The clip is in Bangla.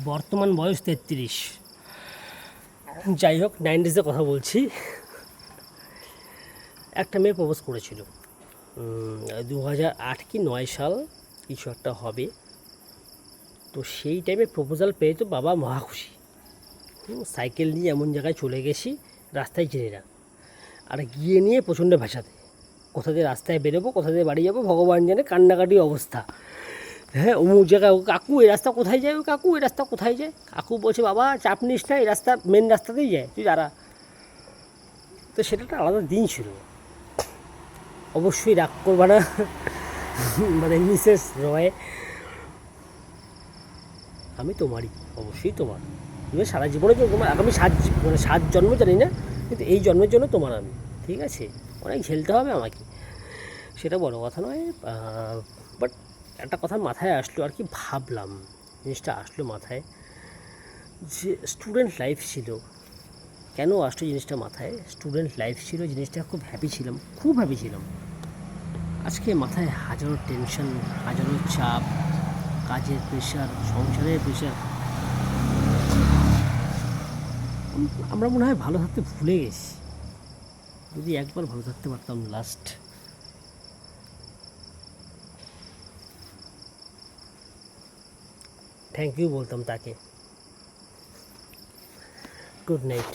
বর্তমান বয়স 33। যাই হোক, 90s কথা বলছি। একটা মেয়ে প্রপোজ করেছিল 2008 কি 9 সাল কিছু একটা হবে। তো সেই টাইমে প্রপোজাল পেয়ে তো বাবা মহা খুশি। সাইকেল নিয়ে এমন জায়গায় চলে গেছি রাস্তায় চিনি না, আর গিয়ে নিয়ে প্রচণ্ড ভাষাতে কোথা দিয়ে রাস্তায় বেরোবো, কোথা দিয়ে বাড়ি যাবো ভগবান জানে, কান্নাকাটি অবস্থা। হ্যাঁ, অমুক জায়গায় ও কাকু এই রাস্তা কোথায় যায়, ও কাকু এই রাস্তা কোথায় যায়। কাকু বলছে বাবা চাপ নিস না, এই রাস্তা মেন রাস্তাতেই যায়, তুই যারা। তো সেটা একটা আলাদা দিন ছিল। অবশ্যই রাগ করবা না মানে মিসেস রয়, আমি তোমারই, অবশ্যই তোমার। তুমি সারা জীবনে তোমার আগামী 7 জন্ম জানি না, কিন্তু এই জন্মের জন্য তোমার আমি, ঠিক আছে। অনেক ঝেলতে হবে আমাকে, সেটা বড় কথা নয়। বাট একটা কথা মাথায় আসলো আর কি, ভাবলাম জিনিসটা আসলো মাথায়, যে স্টুডেন্ট লাইফ ছিল, কেন আসলো জিনিসটা মাথায়, স্টুডেন্ট লাইফ ছিল জিনিসটা, খুব হ্যাপি ছিলাম, খুব হ্যাপি ছিলাম। আজকে মাথায় হাজারো টেনশন, হাজারো চাপ, কাজের প্রেশার, সংসারের প্রেশার। আমরা মনে হয় ভালো থাকতে ভুলে গেছি। যদি একবার ভালো থাকতে পারতাম লাস্ট। থ্যাংক ইউ বলতাম তাকে। Good night.